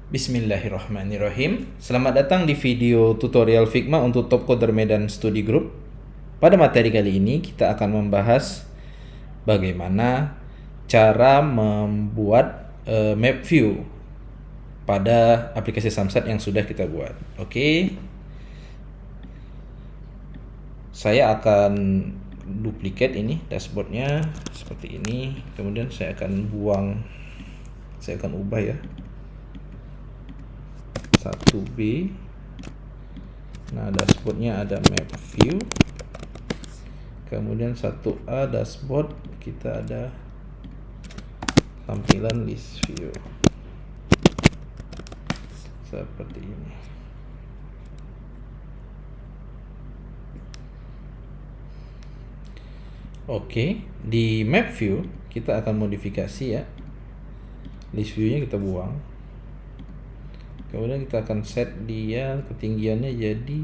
Bismillahirrahmanirrahim. Selamat datang di video tutorial Figma untuk Top Coder Medan Study Group. Pada materi kali ini kita akan membahas bagaimana cara membuat map view pada aplikasi Samsat yang sudah kita buat. Oke. Saya akan duplicate ini dashboardnya seperti ini. Kemudian saya akan ubah ya. 1B. Nah, dashboardnya ada map view. Kemudian 1A dashboard kita ada tampilan list view. Seperti ini. Oke, di map view kita akan modifikasi ya. List view-nya kita buang. Kemudian kita akan set dia ketinggiannya jadi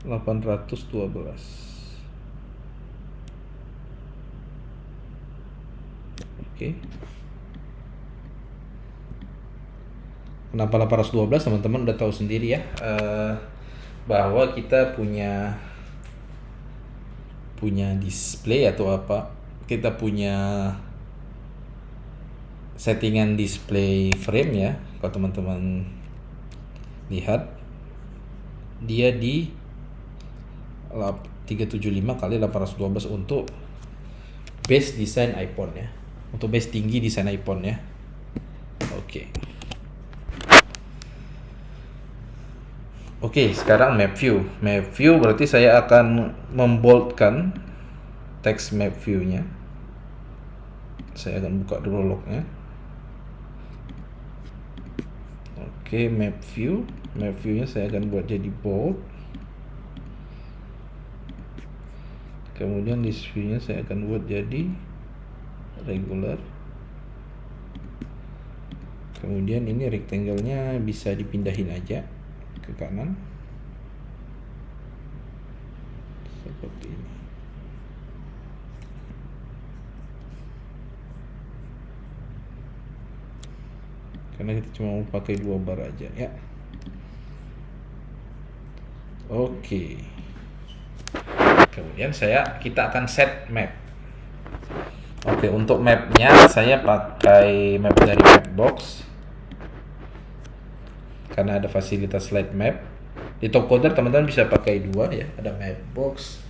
812. Oke. Kenapa 812? Teman-teman udah tahu sendiri ya, bahwa kita punya display atau apa, kita punya settingan display frame ya. Kalau teman-teman lihat, dia di 375 kali 812 untuk base desain iPhone ya, untuk base tinggi desain iPhone ya. Oke, sekarang map view berarti saya akan memboldkan teks map view-nya. Saya akan buka dulu lognya. Oke, map view-nya saya akan buat jadi bold. Kemudian list view-nya saya akan buat jadi regular. Kemudian ini rectangle-nya bisa dipindahin aja ke kanan seperti ini. Karena kita cuma mau pakai 2 bar aja ya. Oke. Kemudian kita akan set map. Oke, untuk mapnya saya pakai map dari Mapbox karena ada fasilitas slide map. Di Topcoder teman-teman bisa pakai 2 ya, ada Mapbox,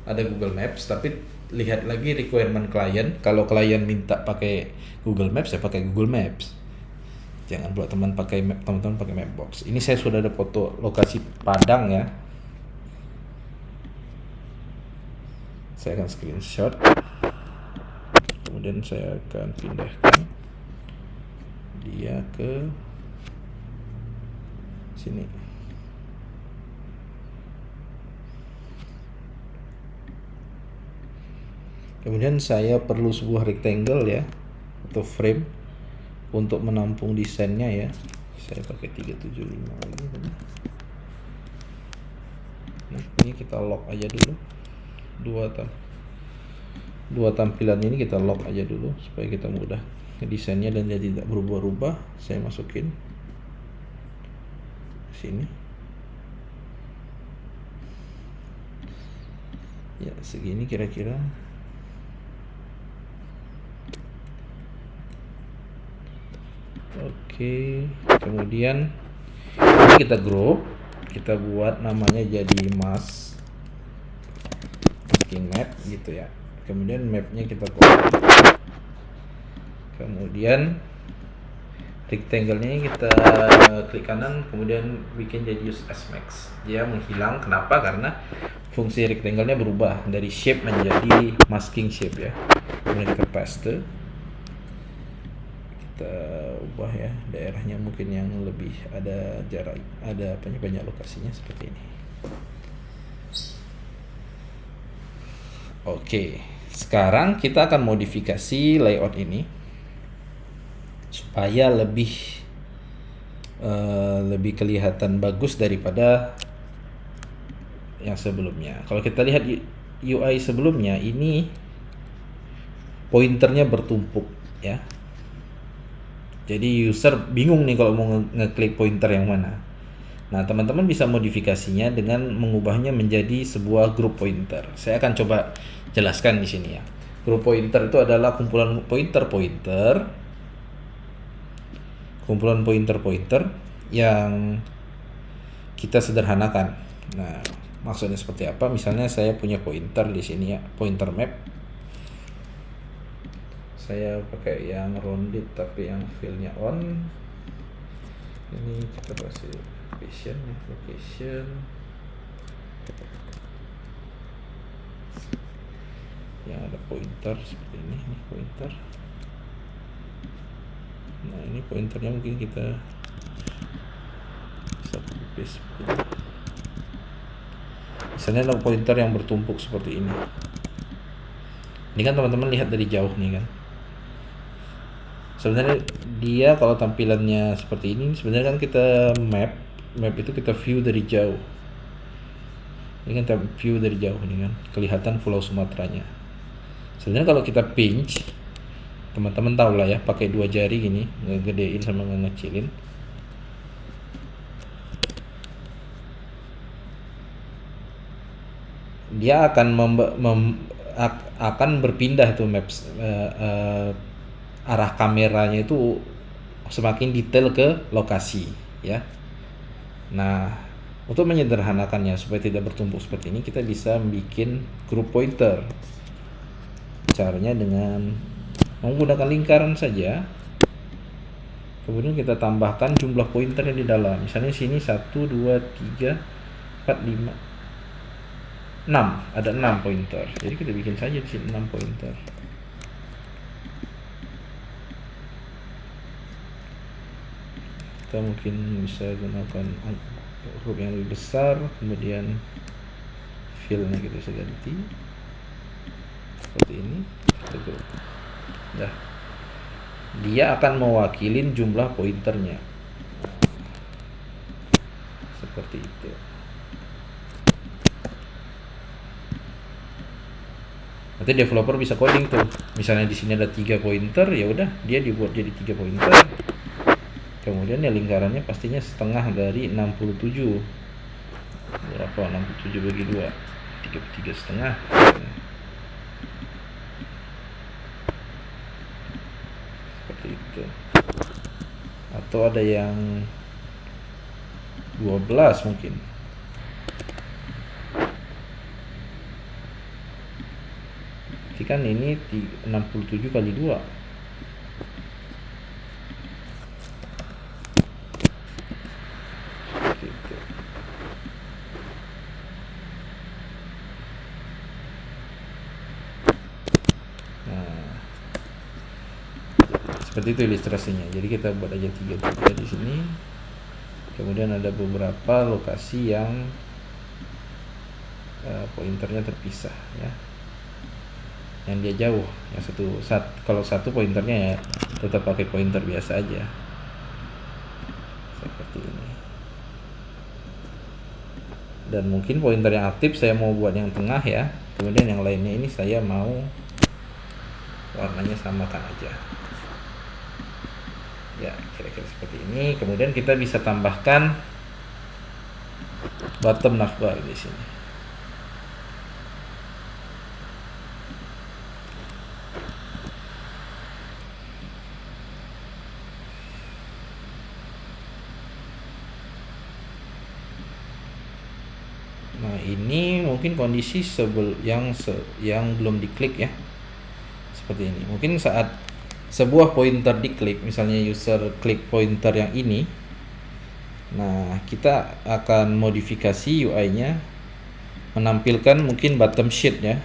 ada Google Maps. Tapi lihat lagi requirement klien. Kalau klien minta pakai Google Maps, saya pakai Google Maps. Jangan buat teman-teman pakai Mapbox. Ini saya sudah ada foto lokasi Padang ya. Saya akan screenshot. Kemudian saya akan pindahkan dia ke sini. Kemudian saya perlu sebuah rectangle ya, atau frame untuk menampung desainnya ya. Saya pakai 375 lagi. Nah, ini kita lock aja dulu. Dua tampilan ini kita lock aja dulu supaya kita mudah desainnya dan jadi tidak berubah-ubah. Saya masukin sini ya, segini kira-kira. Oke, kemudian ini kita group, kita buat namanya jadi masking map gitu ya. Kemudian mapnya kita copy, kemudian rectangle-nya kita klik kanan, kemudian bikin jadi use as max. Dia menghilang. Kenapa? Karena fungsi rectangle-nya berubah dari shape menjadi masking shape ya. Kemudian kita paste, kita ubah ya daerahnya, mungkin yang lebih ada jarak, ada banyak lokasinya seperti ini. Oke, sekarang kita akan modifikasi layout ini supaya lebih kelihatan bagus daripada yang sebelumnya. Kalau kita lihat UI sebelumnya, ini pointernya bertumpuk ya. Jadi user bingung nih kalau mau ngeklik pointer yang mana. Nah, teman-teman bisa modifikasinya dengan mengubahnya menjadi sebuah grup pointer. Saya akan coba jelaskan di sini ya. Grup pointer itu adalah kumpulan pointer-pointer yang kita sederhanakan. Nah, maksudnya seperti apa? Misalnya saya punya pointer di sini ya, pointer map. Saya pakai yang rounded tapi yang fill-nya on. Ini kita kasih location. Yang ada pointer seperti ini, pointer. Nah, ini pointernya mungkin kita bisa paste. Misalnya ada pointer yang bertumpuk seperti ini. Ini kan teman-teman lihat dari jauh nih kan. Sebenarnya dia kalau tampilannya seperti ini, sebenarnya kan kita map itu kita view dari jauh. Ini kan view dari jauh nih kan, kelihatan Pulau Sumateranya. Sebenarnya kalau kita pinch, teman-teman tahu lah ya, pakai 2 jari gini, ngegedein sama ngecilin. Dia akan berpindah tuh maps arah kameranya itu semakin detail ke lokasi ya. Nah, untuk menyederhanakannya supaya tidak bertumpuk seperti ini, kita bisa bikin grup pointer. Caranya dengan menggunakan lingkaran saja. Kemudian kita tambahkan jumlah pointer yang di dalam. Misalnya sini 1 2 3 4 5 6, ada 6 pointer. Jadi kita bikin saja di sini 6 pointer. Kita mungkin bisa gunakan huruf yang lebih besar, kemudian fill-nya kita bisa ganti seperti ini. Dah. Dia akan mewakilin jumlah pointernya. Seperti itu. Nanti developer bisa coding tuh. Misalnya di sini ada 3 pointer, ya udah dia dibuat jadi 3 pointer. Kemudian ya lingkarannya pastinya setengah dari 67. Berapa? 67 bagi 2. 33 setengah. Seperti itu. Atau ada yang 12 mungkin. Jadi kan ini 67 kali 2. Seperti itu ilustrasinya. Jadi kita buat aja 3 di sini. Kemudian ada beberapa lokasi yang pointernya terpisah ya. Yang dia jauh, yang kalau satu pointernya ya tetap pakai pointer biasa aja. Seperti ini. Dan mungkin pointer yang aktif saya mau buat yang tengah ya. Kemudian yang lainnya ini saya mau warnanya samakan aja. Ya, kira-kira seperti ini. Kemudian kita bisa tambahkan bottom navbar di sini. Nah, ini mungkin kondisi yang belum diklik ya. Seperti ini. Mungkin saat sebuah pointer diklik, misalnya user klik pointer yang ini, nah kita akan modifikasi UI-nya menampilkan mungkin bottom sheet ya.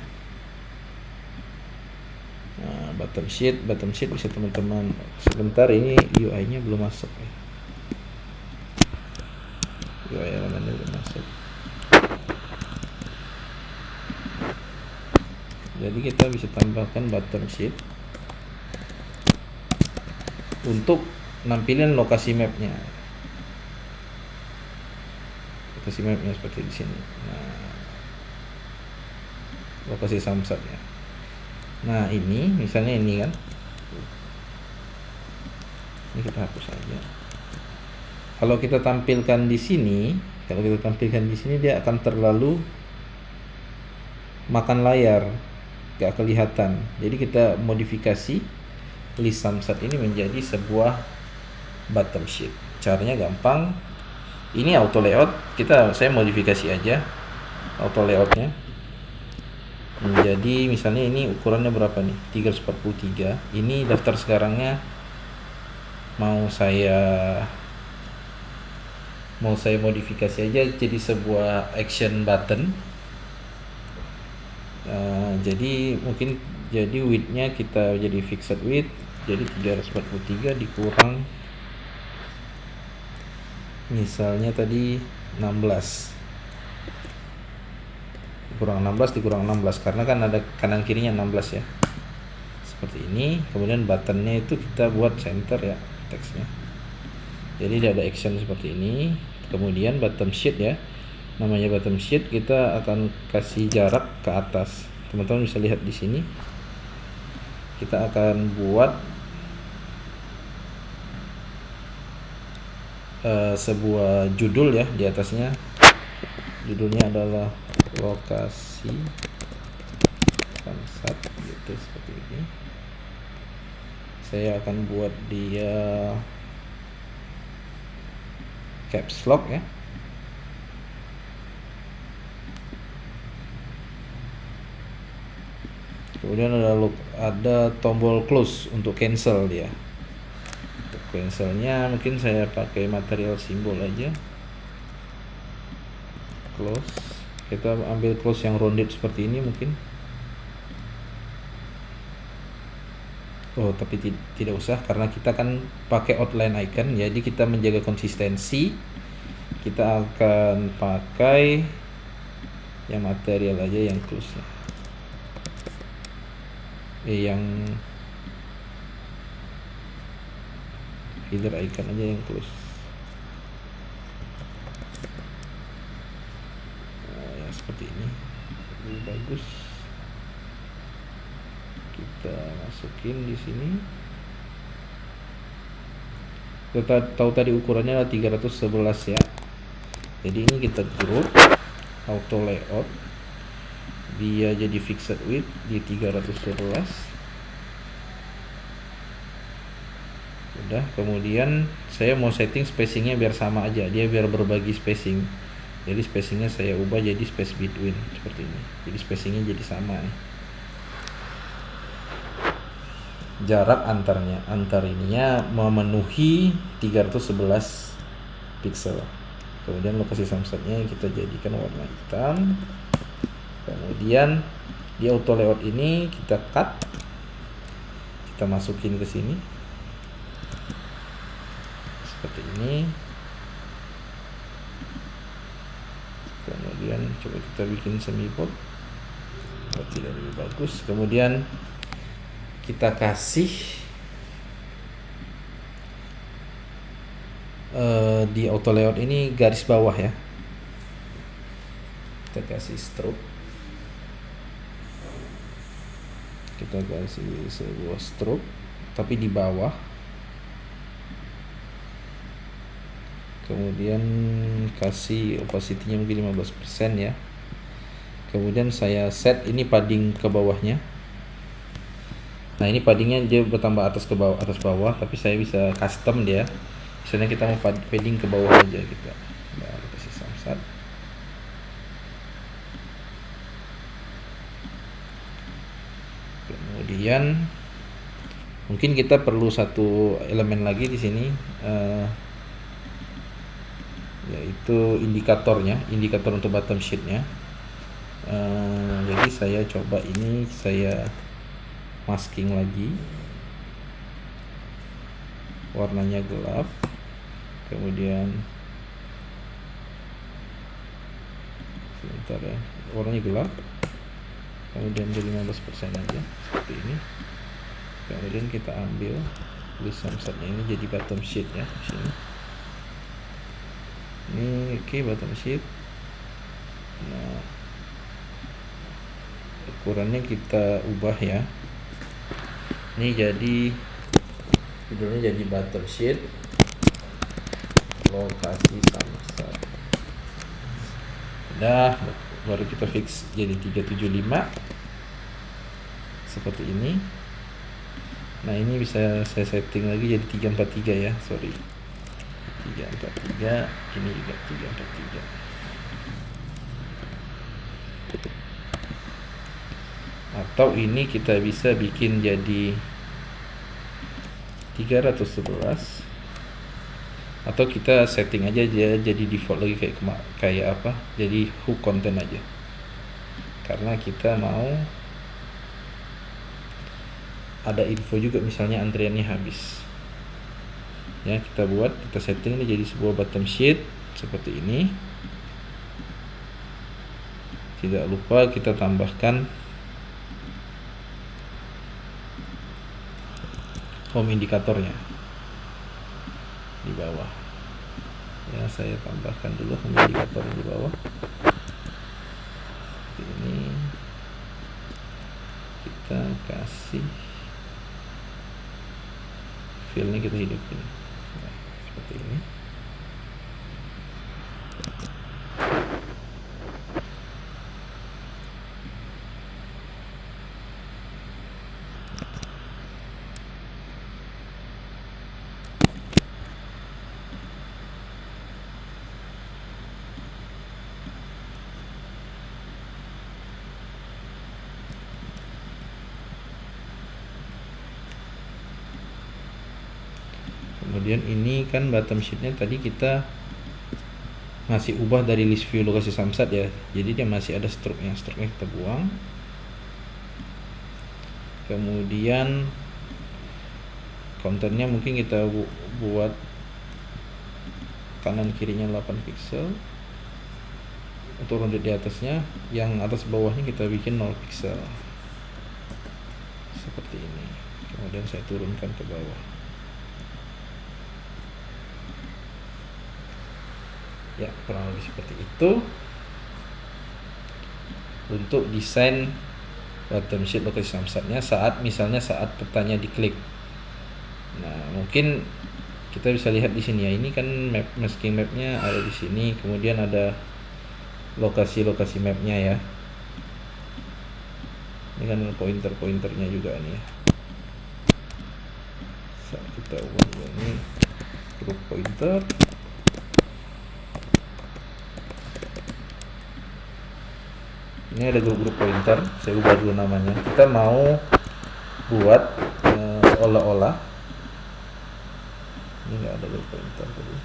Nah, bottom sheet bisa teman-teman sebentar, ini UI-nya belum masuk ya. UI elemennya belum masuk. Jadi kita bisa tambahkan bottom sheet untuk nampilin lokasi mapnya. Lokasi mapnya seperti di sini. Nah, lokasi samsatnya. Nah ini misalnya ini kan, ini kita hapus aja. Kalau kita tampilkan di sini, dia akan terlalu makan layar, gak kelihatan. Jadi kita modifikasi list Samsat ini menjadi sebuah bottom sheet. Caranya gampang. Ini auto layout, saya modifikasi aja auto layoutnya. Jadi misalnya ini ukurannya berapa nih? 343. Ini daftar sekarangnya mau saya modifikasi aja jadi sebuah action button. Jadi mungkin jadi widthnya kita jadi fixed width, jadi 343 dikurang misalnya tadi 16, dikurang 16 karena kan ada kanan kirinya 16 ya, seperti ini. Kemudian buttonnya itu kita buat center ya teksnya, jadi dia ada action seperti ini. Kemudian bottom sheet ya, namanya bottom sheet, kita akan kasih jarak ke atas. Teman-teman bisa lihat di sini, kita akan buat sebuah judul ya di atasnya. Judulnya adalah lokasi Samsat gitu, seperti ini. Saya akan buat dia caps lock ya. Kemudian ada tombol close untuk cancel dia. Untuk cancelnya mungkin saya pakai material simbol aja. Close. Kita ambil close yang rounded seperti ini mungkin. Oh, tapi tidak usah karena kita kan pakai outline icon, jadi kita menjaga konsistensi. Kita akan pakai yang material aja yang close ya. Yang feeder icon aja yang close. Ya seperti ini lebih bagus. Kita masukin di sini. Kita tahu tadi ukurannya adalah 311 ya. Jadi ini kita group auto layout, dia jadi fixed width di 311. Udah, kemudian saya mau setting spacingnya biar sama aja, dia biar berbagi spacing. Jadi spacingnya saya ubah jadi space between seperti ini. Jadi spacingnya jadi sama nih. Jarak antar ininya memenuhi 311 pixel. Kemudian lokasi Samsatnya kita jadikan warna hitam. Kemudian di auto layout ini kita cut, kita masukin ke sini seperti ini. Kemudian coba kita bikin semi bold, tidak lebih bagus. Kemudian kita kasih di auto layout ini garis bawah ya, kita kasih stroke, kita kasih sebuah stroke tapi di bawah. Kemudian kasih opacity-nya mungkin 15% ya. Kemudian saya set ini padding ke bawahnya. Nah ini paddingnya dia bertambah atas bawah, tapi saya bisa custom dia. Misalnya kita mau padding ke bawah aja gitu. Nah, kasih Samsat. Kemudian mungkin kita perlu satu elemen lagi di sini, yaitu indikator untuk bottom sheet-nya. Jadi saya coba ini, saya masking lagi, warnanya gelap, kemudian sebentar ya, warnanya gelap, kemudian jadi 15% aja seperti ini. Kemudian kita ambil list Samsatnya ini jadi bottom sheet ya di sini. Ini oke, bottom sheet. Nah ukurannya kita ubah ya, Ini jadi judulnya jadi bottom sheet lokasi samsat. Udah, baru kita fix jadi 375 seperti ini. Nah, ini bisa saya setting lagi jadi 343 ya, sorry. 343, ini juga 343. Atau ini kita bisa bikin jadi 311, atau kita setting aja jadi default lagi kayak apa, jadi hook content aja, karena kita mau ada info juga misalnya antriannya habis ya. Kita setting ini jadi sebuah bottom sheet seperti ini. Tidak lupa kita tambahkan home indikatornya di bawah ya. Saya tambahkan dulu home indikatornya di bawah seperti ini. Kita kasih filenya, kita hidupin nah, seperti ini. Kemudian ini kan bottom sheetnya tadi kita masih ubah dari list view lokasi samsat ya, jadi dia masih ada struknya kita buang. Kemudian kontennya mungkin kita buat kanan kirinya 8 pixel. Untuk ronde di atasnya, yang atas bawahnya kita bikin 0 pixel seperti ini. Kemudian saya turunkan ke bawah ya, kurang lebih seperti itu untuk desain bottom sheet lokasi samsatnya misalnya saat petanya diklik. Nah, mungkin kita bisa lihat di sini ya, ini kan masking mapnya ada di sini, kemudian ada lokasi mapnya ya. Ini kan pointernya juga nih ya. Saat kita ubah ini grup pointer, ini ada grup pointer, saya ubah dulu namanya. Kita mau buat seolah-olah ini nggak ada grup pointer tadi.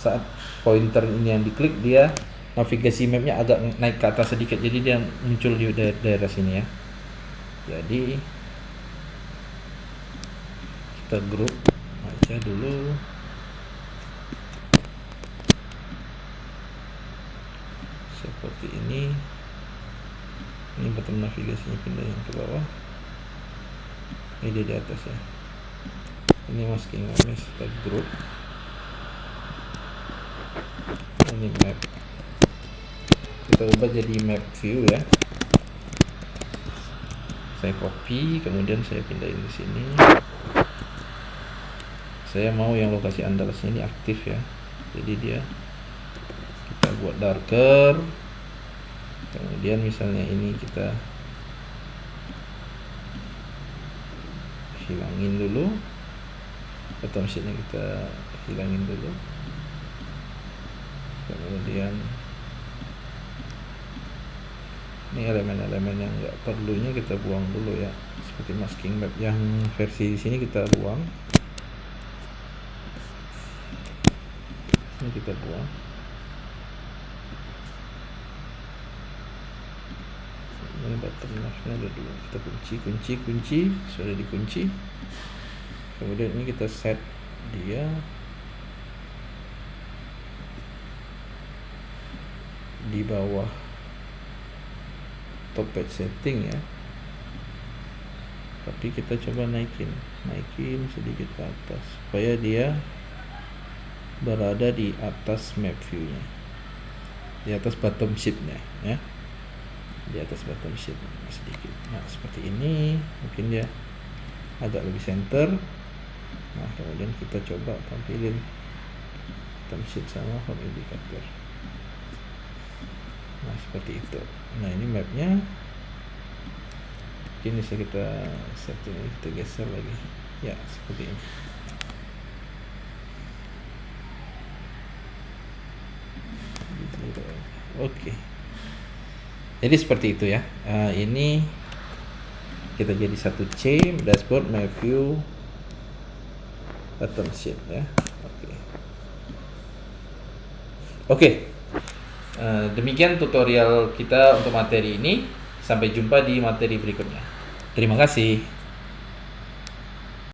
Saat pointer ini yang diklik, dia navigasi mapnya agak naik ke atas sedikit, jadi dia muncul di daerah sini ya. Jadi kita grup aja dulu. Seperti ini bottom navigasinya pindahin ke bawah, ini dia di atas ya. Ini masking mapnya kita grup, ini map kita ubah jadi map view ya. Saya copy, kemudian saya pindahin ke sini. Saya mau yang lokasi andalsnya ini aktif ya, jadi dia kita buat darker. Kemudian misalnya ini kita hilangin dulu, bottom sheetnya kita hilangin dulu. Kemudian ini elemen-elemen yang nggak perlunya kita buang dulu ya, seperti masking map yang versi di sini kita buang, ini kita buang. Ini bottom navnya ada dua, kita kunci, sudah dikunci. Kemudian ini kita set dia di bawah top page setting ya, tapi kita coba naikin sedikit ke atas supaya dia berada di atas map view nya, di atas bottom sheet-nya ya, di atas bottom sheet sedikit. Nah, seperti ini mungkin dia agak lebih center. Nah, kemudian kita coba tampilin item sheet sama home indicator. Nah, seperti itu. Nah, ini mapnya. Ini bisa kita setting, kita geser lagi. Ya, seperti ini. Oke. Jadi seperti itu ya. Ini kita jadi satu chain, dashboard, my view, item sheet ya. Oke. Demikian tutorial kita untuk materi ini. Sampai jumpa di materi berikutnya. Terima kasih.